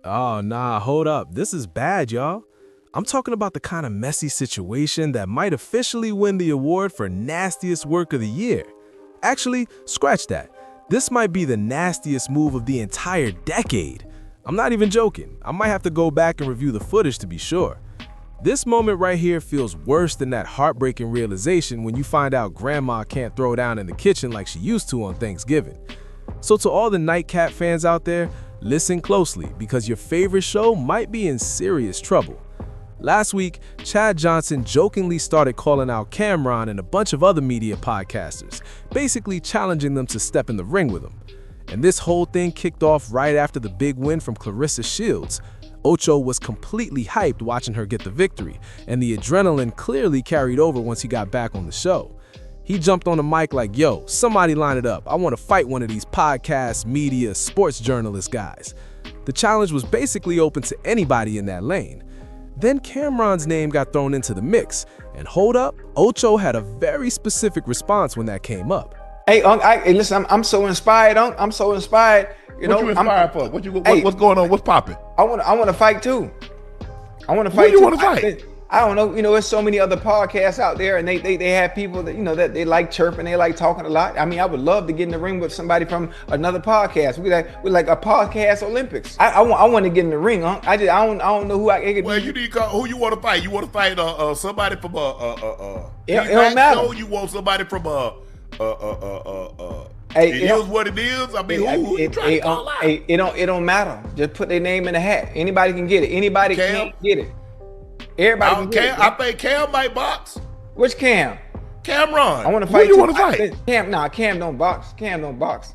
Oh, nah, hold up. This is bad, y'all. I'm talking about the kind of messy situation that might officially win the award for nastiest work of the year. Actually, scratch that. This might be the nastiest move of the entire decade. I'm not even joking. I might have to go back and review the footage to be sure. This moment right here feels worse than that heartbreaking realization when you find out grandma can't throw down in the kitchen like she used to on Thanksgiving. So to all the Nightcap fans out there, listen closely because your favorite show might be in serious trouble. Last week, Chad Johnson jokingly started calling out Cameron and a bunch of other media podcasters, basically challenging them to step in the ring with him. And this whole thing kicked off right after the big win from Clarissa Shields. Ocho was completely hyped watching her get the victory, and the adrenaline clearly carried over once he got back on the show. He jumped on the mic like, yo, somebody line it up. I want to fight one of these podcast, media, sports journalist guys. The challenge was basically open to anybody in that lane. Then Cameron's name got thrown into the mix, and hold up, Ocho had a very specific response when that came up. Hey, listen, I'm so inspired, I'm so inspired. What you inspired for? What's going on? What's popping? I want to fight too. I want to fight. Who you want to fight? I don't know. There's so many other podcasts out there, and they have people that that they like chirping, they like talking a lot. I mean, I would love to get in the ring with somebody from another podcast. We like a podcast Olympics. I want to get in the ring, huh? I don't know who I could. Well, you need to call, who you want to fight. You want to fight somebody from it don't matter. Show? You want somebody from Hey, it is what it is. I mean, who you trying to call out? It don't matter. Just put their name in the hat. Anybody can get it. Anybody can get it. Everybody can get it. I think Cam might box. Which Cam? Cameron. I want to fight. Who you want to fight? Cam don't box. Cam don't box.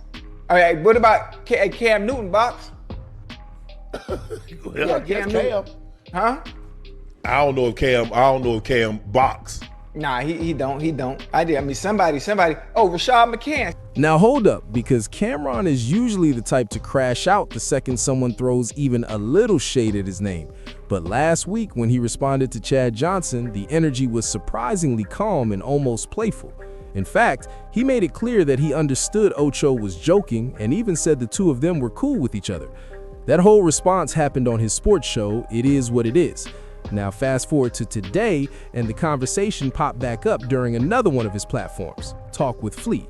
All right, what about Cam Newton box? Yeah, Cam Newton. Huh? I don't know if Cam box. Nah, he don't. I mean, somebody. Oh, Rashad McCann. Now hold up, because Cameron is usually the type to crash out the second someone throws even a little shade at his name. But last week, when he responded to Chad Johnson, the energy was surprisingly calm and almost playful. In fact, he made it clear that he understood Ocho was joking and even said the two of them were cool with each other. That whole response happened on his sports show, It Is What It Is. Now fast forward to today, and the conversation popped back up during another one of his platforms, Talk with Flea.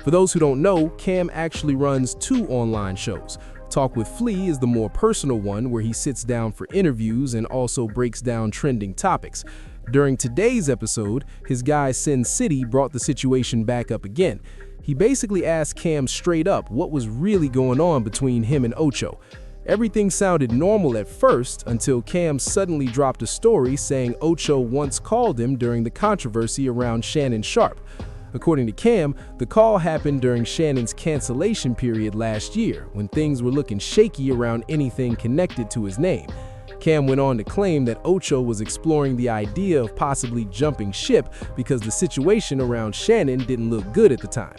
For those who don't know, Cam actually runs 2 online shows. Talk with Flea is the more personal one where he sits down for interviews and also breaks down trending topics. During today's episode, his guy Sin City brought the situation back up again. He basically asked Cam straight up what was really going on between him and Ocho. Everything sounded normal at first until Cam suddenly dropped a story saying Ocho once called him during the controversy around Shannon Sharpe. According to Cam, the call happened during Shannon's cancellation period last year, when things were looking shaky around anything connected to his name. Cam went on to claim that Ocho was exploring the idea of possibly jumping ship because the situation around Shannon didn't look good at the time.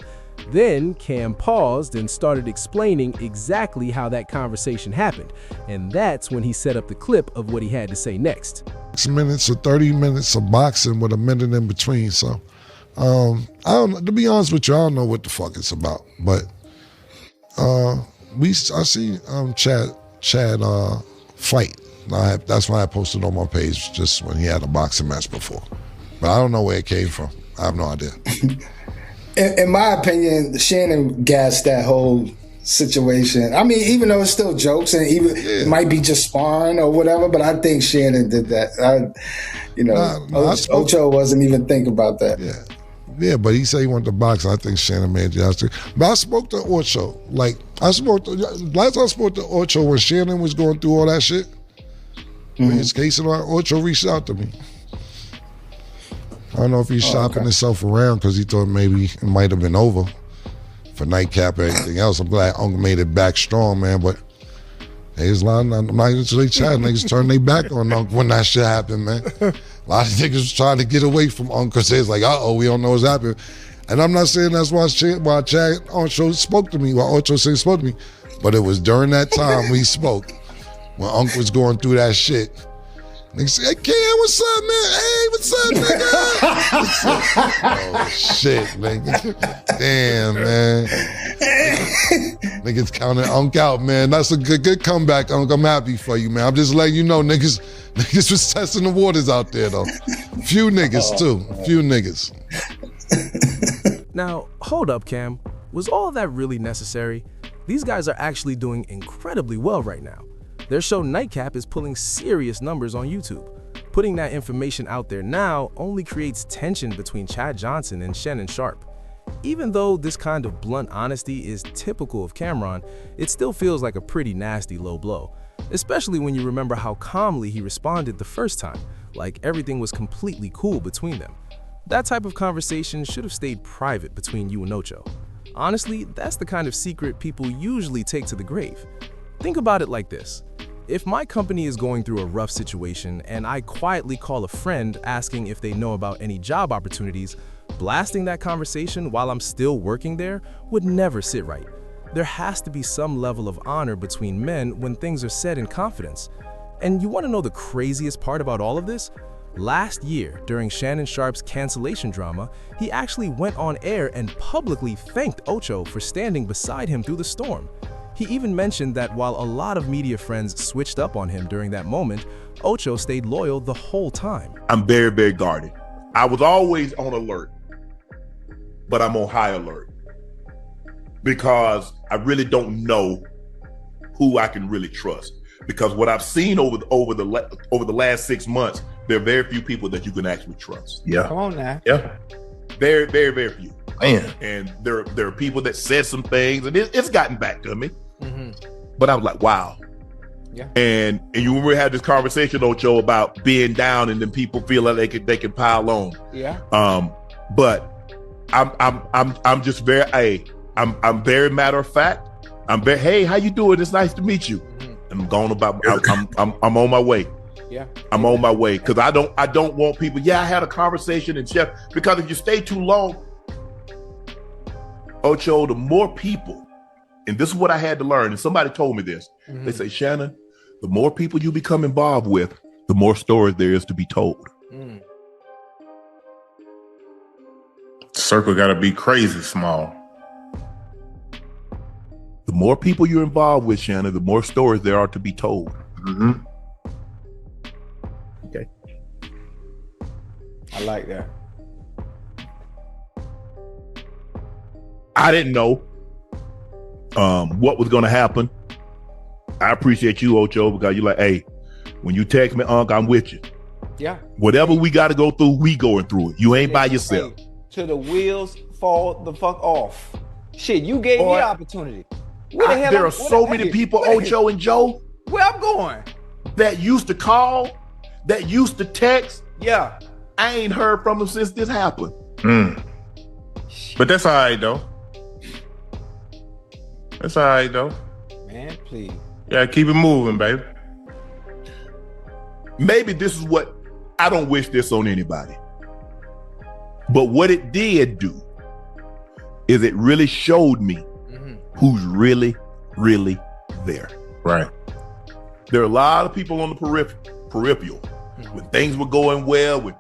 Then Cam paused and started explaining exactly how that conversation happened, and that's when he set up the clip of what he had to say next. 6 minutes or 30 minutes of boxing with a minute in between, so I don't. To be honest with you, I don't know what the fuck it's about. But I see Chad fight. That's why I posted on my page just when he had a boxing match before. But I don't know where it came from. I have no idea. In my opinion, Shannon gassed that whole situation. I mean, even though it's still jokes and even it might be just sparring or whatever, but I think Shannon did that. Ocho wasn't even thinking about that. Yeah, but he said he wanted to box. I think Shannon made it. But I spoke to Ocho. Last I spoke to Ocho when Shannon was going through all that shit. His case and all, Ocho reached out to me. I don't know if he's shopping himself around because he thought maybe it might have been over for Nightcap or anything else. I'm glad Uncle made it back strong, man. But there's a lot of niggas turned their back on Uncle when that shit happened, man. A lot of niggas was trying to get away from Uncle because they was like, we don't know what's happening. And I'm not saying that's why Chad Ocho spoke to me, why Ocho spoke to me. But it was during that time we spoke when Uncle was going through that shit. Nigga say, hey, Cam, what's up, man? Hey, what's up, nigga? Oh, shit, nigga. Damn, man. Niggas counting Unk out, man. That's a good comeback, Unk. I'm happy for you, man. I'm just letting you know, niggas was testing the waters out there, though. Few niggas, too. Few niggas. Now, hold up, Cam. Was all that really necessary? These guys are actually doing incredibly well right now. Their show Nightcap is pulling serious numbers on YouTube. Putting that information out there now only creates tension between Chad Johnson and Shannon Sharpe. Even though this kind of blunt honesty is typical of Cameron, it still feels like a pretty nasty low blow, especially when you remember how calmly he responded the first time, like everything was completely cool between them. That type of conversation should have stayed private between you and Ocho. Honestly, that's the kind of secret people usually take to the grave. Think about it like this. If my company is going through a rough situation and I quietly call a friend asking if they know about any job opportunities, blasting that conversation while I'm still working there would never sit right. There has to be some level of honor between men when things are said in confidence. And you want to know the craziest part about all of this? Last year, during Shannon Sharpe's cancellation drama, he actually went on air and publicly thanked Ocho for standing beside him through the storm. He even mentioned that while a lot of media friends switched up on him during that moment, Ocho stayed loyal the whole time. I'm very, very guarded. I was always on alert, but I'm on high alert because I really don't know who I can really trust. Because what I've seen over the last 6 months, there are very few people that you can actually trust. Yeah. Come on now. Yeah. Very, very, very few. Man. And there are people that said some things, and it's gotten back to me. Mm-hmm. But I was like, wow. Yeah. And you remember we had this conversation, Ocho, about being down, and then people feel like they can pile on. Yeah. But I'm just very I'm very matter of fact. I'm very, hey, how you doing? It's nice to meet you. Mm-hmm. I'm going about. I'm on my way. Yeah, I'm on my way because I don't want people. Yeah, I had a conversation and Chef, because if you stay too long, Ocho, the more people, and this is what I had to learn. And somebody told me this. Mm-hmm. They say, Shannon, the more people you become involved with, the more stories there is to be told. Mm. Circle got to be crazy small. The more people you're involved with, Shannon, the more stories there are to be told. Mm-hmm. Okay. I like that. I didn't know what was going to happen. I appreciate you, Ocho, because you're like, hey, when you text me, Unc, I'm with you. Yeah. Whatever we got to go through, we going through it. You ain't by yourself. Hey, till the wheels fall the fuck off. Shit, you gave me opportunity. There are so many people, Ocho and Joe, where I'm going, that used to call, that used to text. Yeah. I ain't heard from them since this happened. Mm. But that's all right, though. That's all right, though. Man, please. Yeah, keep it moving, baby. Maybe this is what, I don't wish this on anybody. But what it did do is it really showed me who's really, really there. Right. There are a lot of people on the peripheral. Mm-hmm. When things were going well, when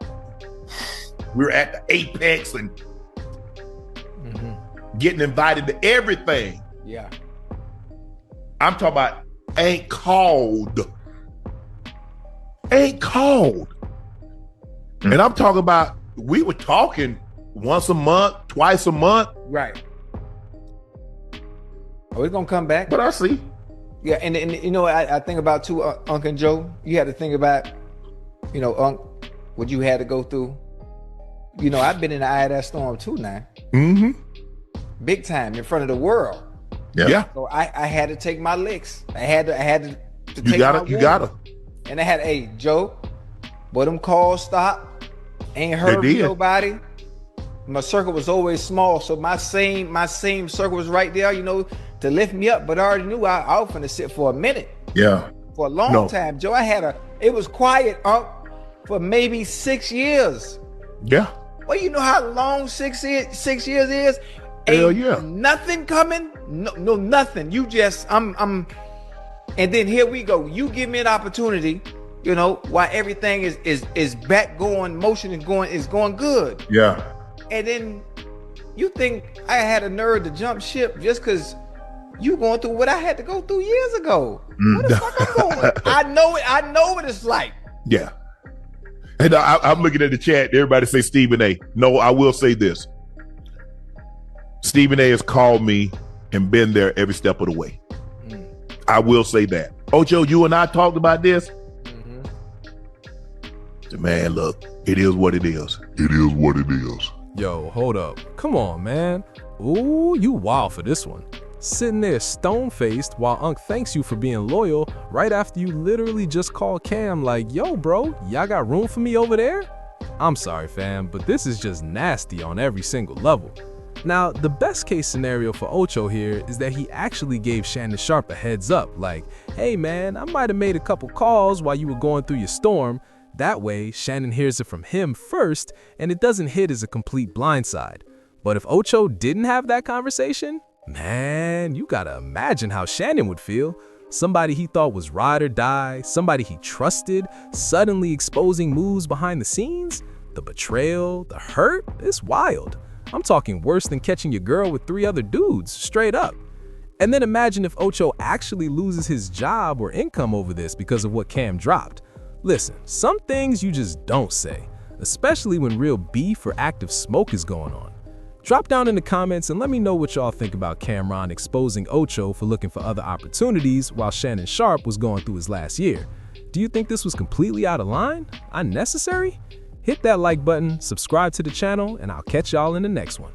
we were at the apex and getting invited to everything. Yeah. I'm talking about ain't called. And I'm talking about, we were talking once a month, twice a month. Right. Oh, it's gonna come back. But I see. Yeah, and you know, I think about too, Unc and Joe. You had to think about, you know, Unc, what you had to go through. You know, I've been in the eye of that storm too now. Mm-hmm. Big time in front of the world. Yeah. So I had to take my licks. I had to take you gotta. And I had, hey, Joe, boy, them calls stopped. Ain't heard from nobody. My circle was always small, so my same circle was right there, you know, to lift me up. But I already knew I was finna sit for a minute. Yeah. For a long time, Joe. It was quiet for maybe 6 years. Yeah. Well, you know how long 6 years is? Hell Ain't yeah. nothing coming? No, nothing. You just, and then here we go. You give me an opportunity, you know, while everything is back going, motion is going good. Yeah. And then You think I had a nerve to jump ship just because you going through what I had to go through years ago? What the fuck I'm going? I know it. I know what it's like. Yeah. And I'm looking at the chat. Everybody say Stephen A. No, I will say this. Stephen A. has called me and been there every step of the way. I will say that. Ocho, you and I talked about this. Man, look, it is what it is. It is what it is. Yo, hold up. Come on, man. Ooh, you wild for this one. Sitting there stone-faced while Unc thanks you for being loyal right after you literally just called Cam like, yo, bro, y'all got room for me over there? I'm sorry, fam, but this is just nasty on every single level. Now, the best case scenario for Ocho here is that he actually gave Shannon Sharpe a heads up, like, hey man, I might have made a couple calls while you were going through your storm. That way, Shannon hears it from him first, and it doesn't hit as a complete blindside. But if Ocho didn't have that conversation, man, you gotta imagine how Shannon would feel. Somebody he thought was ride or die, somebody he trusted, suddenly exposing moves behind the scenes. The betrayal, the hurt, it's wild. I'm talking worse than catching your girl with 3 other dudes, straight up. And then imagine if Ocho actually loses his job or income over this because of what Cam dropped. Listen, some things you just don't say, especially when real beef or active smoke is going on. Drop down in the comments and let me know what y'all think about Cameron exposing Ocho for looking for other opportunities while Shannon Sharpe was going through his last year. Do you think this was completely out of line? Unnecessary? Hit that like button, subscribe to the channel, and I'll catch y'all in the next one.